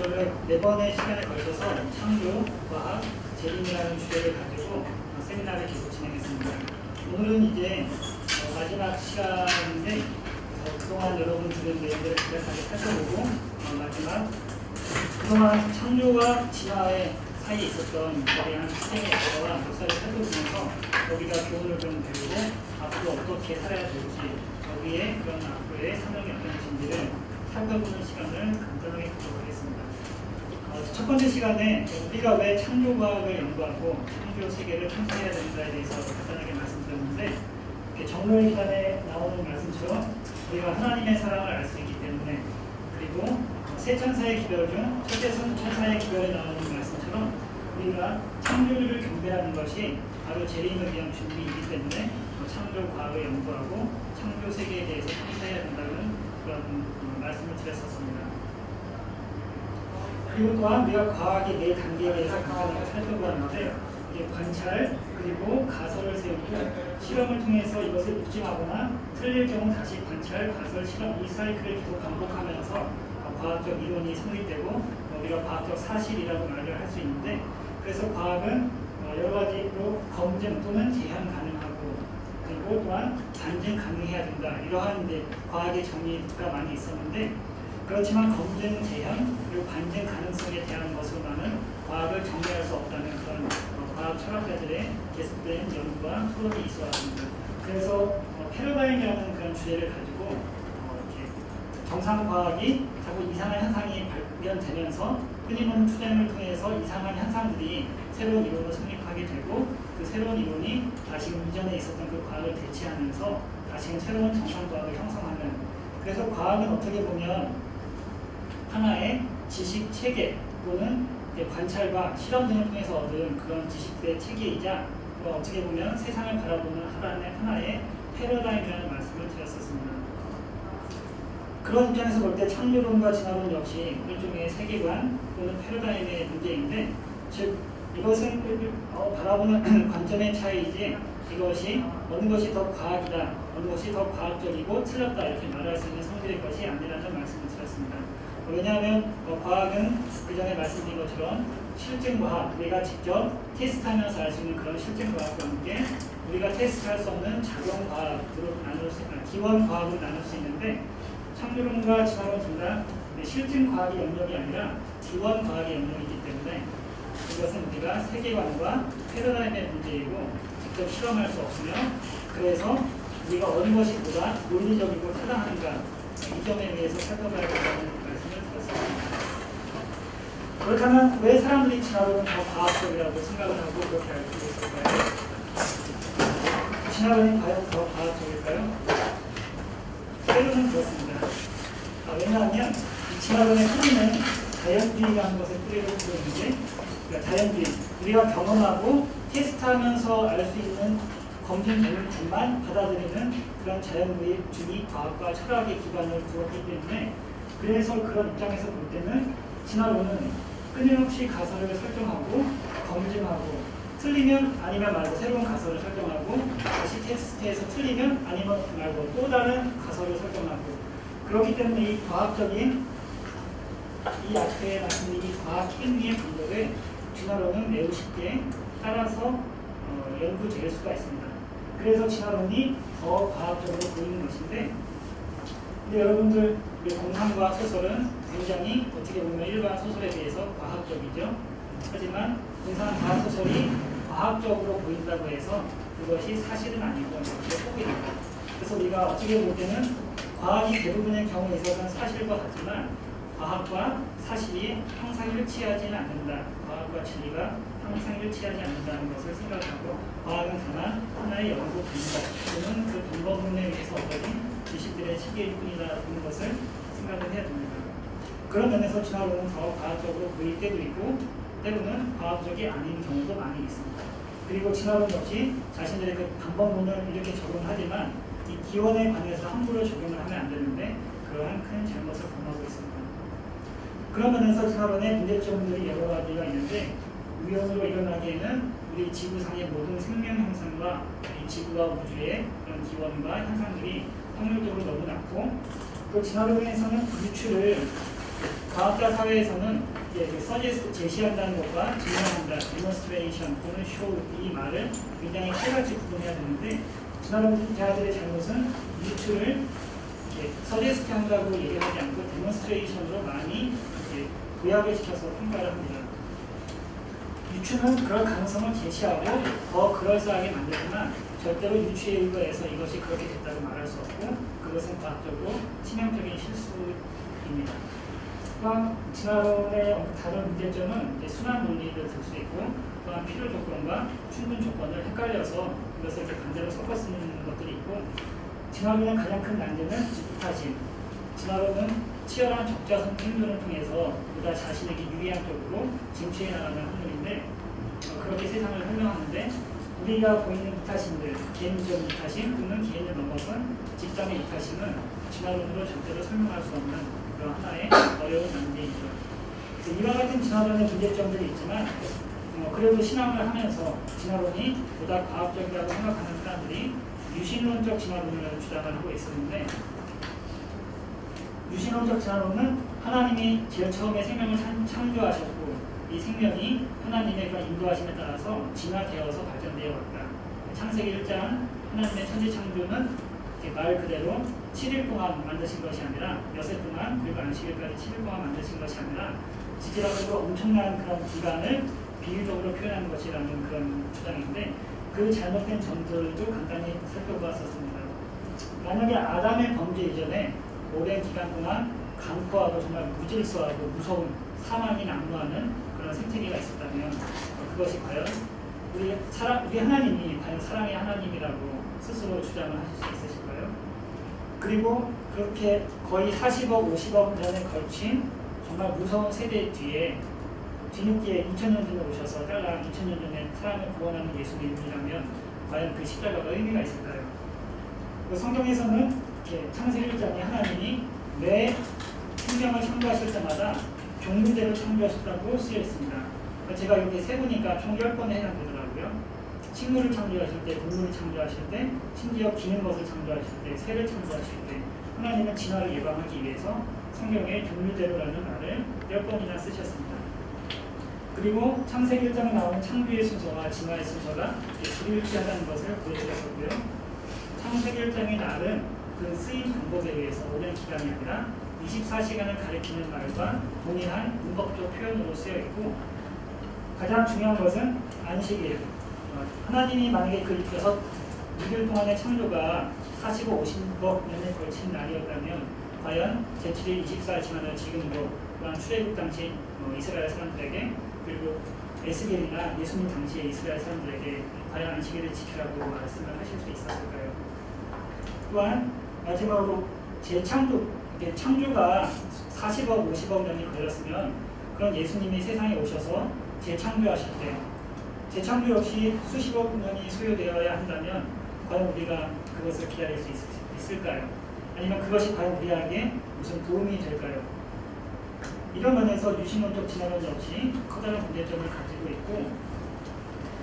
원래 4번의 시간에 걸쳐서 창조, 과학, 재림이라는 주제를 가지고 세미나를 계속 진행했습니다. 오늘은 이제 마지막 시간인데 그동안 여러분 들은 내용들을 간략하게 살펴보고 마지막 그동안 창조와 진화의 사이에 있었던 다양한 시대의 역사와 역사를 살펴보면서 거기가 교훈을 좀 배우고 앞으로 어떻게 살아야 될지 거기에 그런 앞으로의 사명이 어떤 것인지를 살펴보는 시간을 간단하게 갖도록 하겠습니다. 첫 번째 시간에 우리가 왜 창조과학을 연구하고 창조 세계를 탐색해야 되는가에 대해서 간단하게 말씀드렸는데 정로의 기단에 나오는 말씀처럼 우리가 하나님의 사랑을 알 수 있기 때문에 그리고 세 천사의 기별 중 첫째 천사의 기별에 나오는 말씀처럼 우리가 창조주를 경배하는 것이 바로 재림을 위한 준비이기 때문에 창조과학을 연구하고 창조 세계에 대해서 탐색해야 된다는 그런 말씀을 드렸었습니다. 그리고 또한 우리가 과학의 4단계에 대해서 간단하게 살펴보았는데 관찰, 그리고 가설을 세우고 실험을 통해서 이것을 입증하거나 틀릴 경우 다시 관찰, 가설, 실험 이 사이클을 계속 반복하면서 과학적 이론이 성립되고 우리가 과학적 사실이라고 말을 할 수 있는데 그래서 과학은 여러 가지로 검증 또는 제한 가능하고 그리고 또한 반증 가능해야 된다. 이러한 이제 과학의 정의가 많이 있었는데 그렇지만 검증, 제한, 그리고 반증 가능성에 대한 것으로만은 과학을 정의할 수 없다는 그런 과학 철학자들의 계속된 연구와 토론이 있어 왔습니다. 그래서 패러다임이라는 그런 주제를 가지고 이렇게 정상 과학이 자꾸 이상한 현상이 발견되면서 끊임없는 투쟁을 통해서 이상한 현상들이 새로운 이론으로 성립하게 되고 그 새로운 이론이 다시금 이전에 있었던 그 과학을 대체하면서 다시금 새로운 정상 과학을 형성하는 그래서 과학은 어떻게 보면 하나의 지식 체계 또는 관찰과 실험 등을 통해서 얻은 그런 지식의 체계이자 어떻게 보면 세상을 바라보는 하나의 패러다임이라는 말씀을 드렸었습니다. 그런 입장에서 볼 때 창조론과 진화론 역시 일종의 세계관 또는 패러다임의 문제인데 즉 이것은 바라보는 관점의 차이이지 이것이 어느 것이 더 과학이다, 어느 것이 더 과학적이고 틀렸다 이렇게 말할 수 있는 성질의 것이 아니라는 말씀을 드렸습니다. 왜냐하면 과학은 그 전에 말씀드린 것처럼 실증과학, 우리가 직접 테스트하면서 알 수 있는 그런 실증과학과 함께 우리가 테스트할 수 없는 작용과학으로 나눌 수 있는 기원과학으로 나눌 수 있는데 창조론과 진화론 둘 다 실증과학의 영역이 아니라 기원과학의 영역이기 때문에 이것은 우리가 세계관과 패러다임의 문제이고 직접 실험할 수 없으며 그래서 우리가 어느 것이 보다 논리적이고 타당한가 이 점에 의해서 살펴봐야 된다는 말씀을 드렸습니다. 그렇다면 왜 사람들이 진화론은 더 과학적이라고 생각을 하고 그렇게 알고 있을까요? 진화론이 과연 더 과학적일까요? 때로는 그렇습니다. 왜냐하면 이 진화론의 뿌리는 자연주의라는 것의 뿌리를 두고 있는데 그러니까 자연주의, 우리가 경험하고 테스트하면서 알 수 있는 검증되는 것만 받아들이는 그런 자연주의 과학과 철학의 기반을 두었기 때문에 그래서 그런 입장에서 볼 때는 진화론은 끊임없이 가설을 설정하고 검증하고 틀리면 아니면 말고 새로운 가설을 설정하고 다시 테스트해서 틀리면 아니면 말고 또 다른 가설을 설정하고 그렇기 때문에 이 과학적인 이 앞에 말씀드린 이 과학 행위의 방법에 진화론은 매우 쉽게 따라서 연구될 수가 있습니다. 그래서 진화론이 더 과학적으로 보이는 것인데 근데 여러분들 공상과학 소설은 굉장히 어떻게 보면 일반 소설에 비해서 과학적이죠. 하지만 공상과학 소설이 과학적으로 보인다고 해서 그것이 사실은 아니고 이렇게 포기합니다. 그래서 우리가 어떻게 볼 때는 과학이 대부분의 경우에 있어서는 사실과 같지만 과학과 사실이 항상 일치하지는 않는다. 과학과 진리가 항상 일치하지 않는다는 것을 생각하고 과학은 다만 하나의 연구 방법 또는 그 방법론에 의해서 얻어진 지식들의 체계일 뿐이라는 것을 생각을 해야 됩니다. 그런 면에서 진화론은 더 과학적으로 보일 때도 있고 때로는 과학적이 아닌 경우도 많이 있습니다. 그리고 진화론 역시 자신들의 그 방법론을 이렇게 적용하지만 이 기원에 관해서 함부로 적용을 하면 안 되는데 그러한 큰 잘못을 범하고 있습니다. 그런 면에서 진화론의 문제점들이 여러 가지가 있는데 우연으로 일어나기에는 우리 지구상의 모든 생명 현상과 이 지구와 우주의 그런 기원과 현상들이 확률적으로 너무 낮고 또 진화론에서는 유추를 과학자 사회에서는 이제 서제스트 제시한다는 것과 증명한다, demonstration 또는 show 이 말을 굉장히 칼같이 구분해야 되는데 진화론자들의 잘못은 유추를 서제스트 한다고 얘기하지 않고 데몬스트레이션으로 많이 부약을 시켜서 평가를 합니다. 유추는 그럴 가능성을 제시하고 더 그럴싸하게 만들지만 절대로 유추에 의거해서 이것이 그렇게 됐다고 말할 수 없고 그것은 과학적으로 치명적인 실수입니다. 또한 진화론의 다른 문제점은 순환 논리를 들 수 있고 또한 필요 조건과 충분 조건을 헷갈려서 이것을 이렇게 반대로 섞어 쓰는 것들이 있고 진화론의 가장 큰 난제는 이타심. 진화론은 치열한 적자성 생존을 통해서 보다 자신에게 유리한 쪽으로 쟁취해 나가는 학문인데 그렇게 세상을 설명하는데 우리가 보이는 이타심들, 개인적 이타심 또는 개인을 넘어선 집단의 이타심은 진화론으로 절대로 설명할 수 없는 그런 하나의 어려운 난제이죠. 이와 같은 진화론의 문제점들이 있지만 그래도 신앙을 하면서 진화론이 보다 과학적이라고 생각하는 사람들이 유신론적 진화론을 주장을 하고 있었는데 유신론적 진화론은 하나님이 제일 처음에 생명을 창조하셨고 이 생명이 하나님의 그런 인도하심에 따라서 진화되어서 발전되어 왔다. 창세기 1장 하나님의 천지 창조는 말 그대로 7일 동안 만드신 것이 아니라 여섯 동안 그리고 안식일까지 7일 동안 만드신 것이 아니라 지질학적으로 엄청난 그런 기간을 비유적으로 표현하는 것이라는 그런 주장인데 그 잘못된 점들도 간단히 살펴보았었습니다. 만약에 아담의 범죄 이전에 오랜 기간 동안 강포하고 정말 무질서하고 무서운 사망이 난무하는 그런 생태계가 있었다면 그것이 과연 우리 하나님이 과연 사랑의 하나님이라고 스스로 주장을 하실 수 있으실까요? 그리고 그렇게 거의 40억, 50억 년에 걸친 정말 무서운 세대 뒤에 뒤늦게 2000년 전에 오셔서 딸랑 2000년 전에 사람을 구원하는 예수님이라면 과연 그 십자가가 의미가 있을까요? 성경에서는 창세기 1장에 하나님이 매 생명을 창조하실 때마다 종류대로 창조하셨다고 쓰여 있습니다. 제가 이렇게 세보니까 총 10번에 해당되더라고요. 식물을 창조하실 때, 동물을 창조하실 때, 심지어 기는 것을 창조하실 때, 새를 창조하실 때 하나님은 진화를 예방하기 위해서 성경에 종류대로라는 말을 10번이나 쓰셨습니다. 그리고 창세기 1장에 나오는 창조의 순서와 진화의 순서가 불일치하다는 것을 보여주셨고요. 창세기 1장의 날은 그 쓰인 방법에 의해서 오랜 기간이 아니라 24시간을 가리키는 말과 동일한 문법적 표현으로 쓰여 있고 가장 중요한 것은 안식일. 하나님이 만약에 그 6일 동안의 창조가 40억, 50억 년에 걸친 날이었다면 과연 제7일 24시간을 지금도 또한 출애굽 당시 이스라엘 사람들에게 그리고 에스겔이나 예수님 당시의 이스라엘 사람들에게 과연 안식일을 지키라고 말씀을 하실 수 있었을까요? 또한 마지막으로 창조가 40억, 50억 년이 걸렸으면 그런 예수님이 세상에 오셔서 재창조하실 때 재창조 역시 수십억 년이 소요되어야 한다면 과연 우리가 그것을 기다릴 수 있을까요? 아니면 그것이 과연 우리에게 무슨 도움이 될까요? 이런 면에서 유신론적 진화론 역시 커다란 문제점을 가지고 있고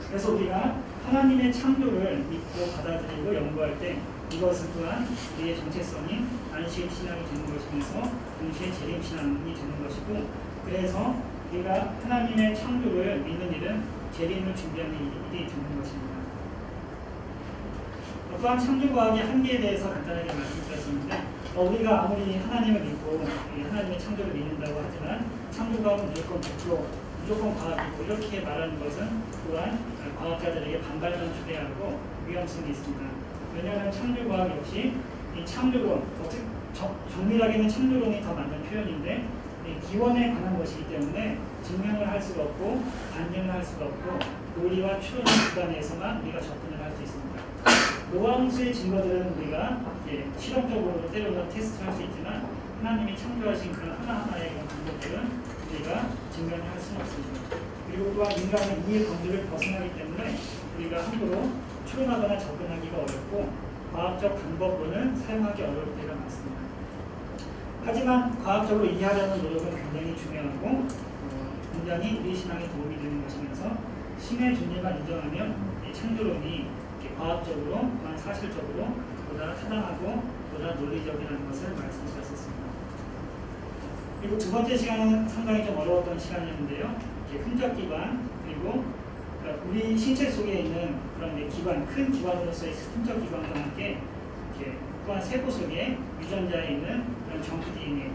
그래서 우리가 하나님의 창조를 믿고 받아들이고 연구할 때 이것은 또한 우리의 정체성인 안식 신앙이 되는 것이면서 동시에 재림 신앙이 되는 것이고 그래서 우리가 하나님의 창조를 믿는 일은 재림을 준비하는 일이 되는 것입니다. 또한 창조과학의 한계에 대해서 간단하게 말씀드렸었는데 우리가 아무리 하나님을 믿고 하나님의 창조를 믿는다고 하지만 창조과학은 무조건 100% 무조건 과학이고 이렇게 말하는 것은 또한 과학자들에게 반발만 초래하고 위험성이 있습니다. 왜냐하면 창조과학 역시 이 창조론, 정밀하게는 창조론이 더 맞는 표현인데 기원에 관한 것이기 때문에 증명을 할 수가 없고 반증을 할 수가 없고 논리와 추론의 기반에서만 우리가 접근을 할 수 있습니다. 노함수의 증거들은 우리가 실험적으로 때로는 테스트할 수 있지만 하나님이 창조하신 그런 하나하나의 방법들은 우리가 증명을 할 수는 없습니다. 그리고 또한 인간의 이해 범주를 벗어나기 때문에 우리가 함부로 추론하거나 접근하기가 어렵고 과학적 방법론을 사용하기 어려울 때가 많습니다. 하지만 과학적으로 이해하려는 노력은 굉장히 중요하고 굉장히 우리 신앙에 도움이 되는 것이면서 신의 존재만 인정하면 창조론이 과학적으로 또한 사실적으로 보다 타당하고 보다 논리적이라는 것을 말씀드렸었습니다. 그리고 두 번째 시간은 상당히 좀 어려웠던 시간이었는데요. 흔적 기관, 그리고 우리 신체 속에 있는 그런 기관, 큰 기관으로서의 흔적 기관과 함께 또한 세포 속에 유전자에 있는 그런 정크 DNA,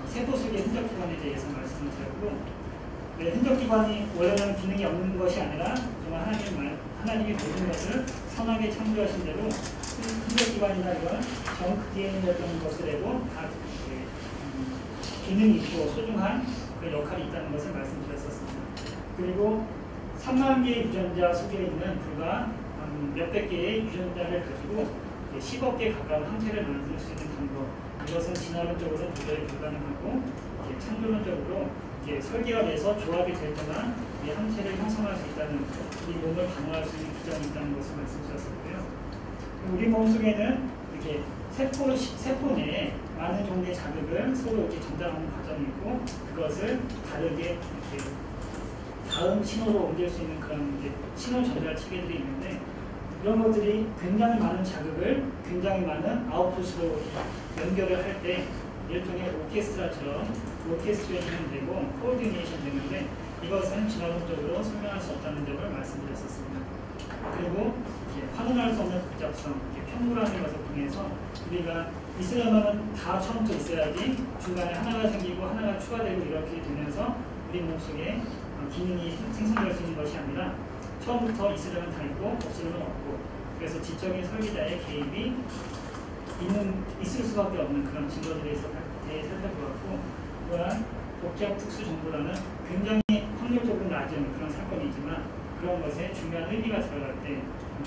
세포 속의 흔적 기관에 대해서 말씀을 드렸고, 흔적 기관이 원래는 기능이 없는 것이 아니라 정말 하나님이 모든 것을 선하게 창조하신 대로 흔적 기관이나 이런 정크 DNA였던 것들에도 다 기능이 있고 소중한 그 역할이 있다는 것을 말씀드렸었습니다. 그리고 3만 개의 유전자 속에 있는 불과 몇백 개의 유전자를 가지고 10억 개 가까운 항체를 만들 수 있는 방법, 이것은 진화론적으로는 도저히 불가능하고 창조론적으로 설계가 돼서 조합이 될 때만 이 항체를 형성할 수 있다는, 우리 몸을 방어할 수 있는 기전이 있다는 것을 말씀드렸었고요. 우리 몸 속에는 이렇게 세포 내에 많은 종류의 자극을 서로 이렇게 전달하는 과정이 있고, 그것을 다르게 이렇게 다음 신호로 옮길 수 있는 그런 신호 전달 체계들이 있는데, 이런 것들이 굉장히 많은 자극을 굉장히 많은 아웃풋으로 연결을 할 때 일종의 오케스트라처럼 오케스트레이션 되고 코오디네이션 되는데, 이것은 진화론적으로 설명할 수 없다는 점을 말씀드렸었습니다. 그리고 환원할 수 없는 복잡성, 편물하는 것을 통해서 우리가 있으려면 다 처음부터 있어야지 중간에 하나가 생기고 하나가 추가되고 이렇게 되면서 우리 몸속에 기능이 생성될 수 있는 것이 아니라 처음부터 있으려면 다 있고 없으려면 없고, 그래서 지적인 설계자의 개입이 있을 수밖에 없는 그런 증거들에 대해서 살펴보았고, 또한 복잡 특수 정보라는 굉장히 확률적으로 낮은 그런 사건이지만 그런 것에 중요한 의미가 들어갈 때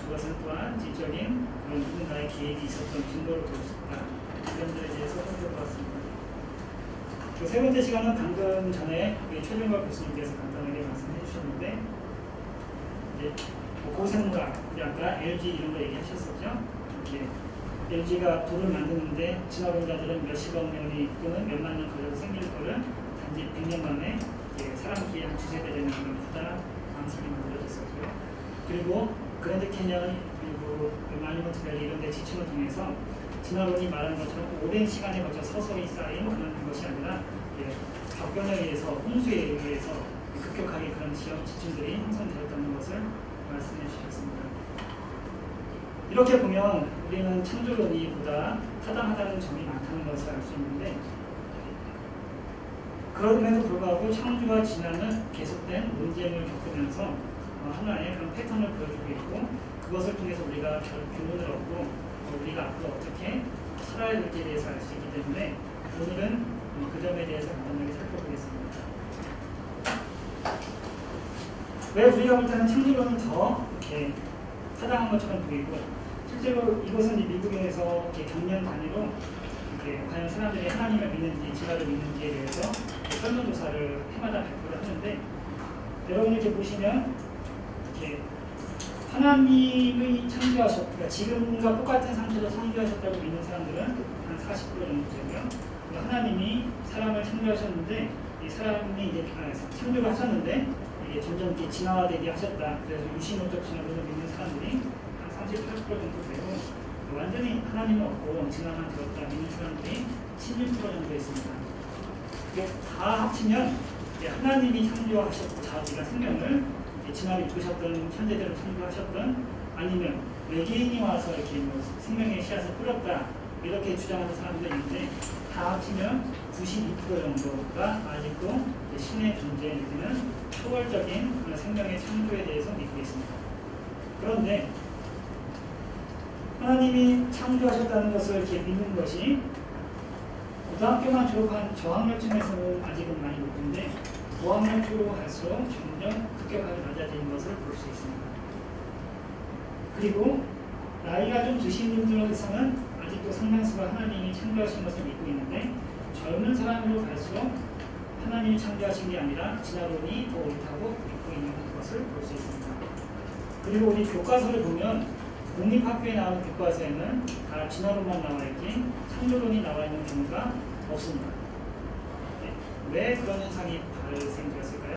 그것은 또한 지적인 그런 누군가의 개입이 있었던 증거로 볼 수 있다. 이런 점에 대해서 살펴보았습니다. 세 번째 시간은 방금 전에 우리 최종걸 교수님께서 간단하게 말씀해 주셨는데, 고생물학, 아까 LG 이런 거 얘기하셨었죠? LG가 돌을 만드는데 진화론자들은 몇십억 년이 또는 몇만 년 걸려서 생길 거를 단지 100년 만에 사람 키에 한 두세 배 되는 그런 커다란 방식이 만들어졌었고요. 그리고 그랜드 캐년, 그리고 마니먼트 밸리 이런 데 지침을 통해서 진화론이 말하는 것처럼 오랜 시간에 걸쳐 서서히 쌓인 그런 것이 아니라 격변에 의해서, 홍수에 의해서 급격하게 그런 지침들이 형성되었다는 것을 말씀해 주셨습니다. 이렇게 보면 우리는 창조론이 보다 타당하다는 점이 많다는 것을 알 수 있는데, 그럼에도 불구하고 창조와 진화는 계속된 논쟁을 겪으면서 하나의 그런 패턴을 보여주고 있고, 그것을 통해서 우리가 교훈을 얻고 우리가 앞으로 어떻게 살아야 될지에 대해서 알 수 있기 때문에 오늘은 그 점에 대해서 간단하게 살펴보겠습니다. 왜 우리가 볼 때는 창조론이 더 이렇게 타당한 것처럼 보이고, 실제로 이것은 미국에서 경년 단위로 과연 사람들이 하나님을 믿는지 진화를 믿는지에 대해서 설문조사를 해마다 발표를 하는데, 여러분 이렇게 보시면 하나님의 창조하셨다, 지금과 똑같은 상태로 창조하셨다고 믿는 사람들은 한 40% 정도 되고요. 하나님이 사람을 창조하셨는데, 이 사람이 이제 창조를 하셨는데 이게 점점 이렇게 진화되게 하셨다, 그래서 유신론적 진화론을 믿는 사람들이 한 38% 정도 되고, 완전히 하나님은 없고 진화만 되었다 믿는 사람들이 16% 정도 있습니다. 이게 다 합치면 하나님이 창조하셨고, 자기가 생명을 진화를 이끄셨던, 현재대로 창조하셨던, 아니면 외계인이 와서 이렇게 생명의 씨앗을 뿌렸다 이렇게 주장하는 사람들이 있는데, 다 합치면 92% 정도가 아직도 신의 존재 내지는 초월적인 그런 생명의 창조에 대해서 믿고 있습니다. 그런데 하나님이 창조하셨다는 것을 이렇게 믿는 것이 고등학교만 졸업한 저학년층에서는 아직은 많이 높은데, 고학년 쪽으로 갈수록 점점 급격하게 낮아지는 것을 볼 수 있습니다. 그리고 나이가 좀 드신 분들에서는 아직도 상당수가 하나님이 창조하신 것을 믿고 있는데, 젊은 사람으로 갈수록 하나님이 창조하신 게 아니라 진화론이 더 옳다고 믿고 있는 것을 볼 수 있습니다. 그리고 우리 교과서를 보면 공립학교에 나오는 교과서에는 다 진화론만 나와 있지 창조론이 나와 있는 경우가 없습니다. 왜 그런 현상이 발생되었을까요?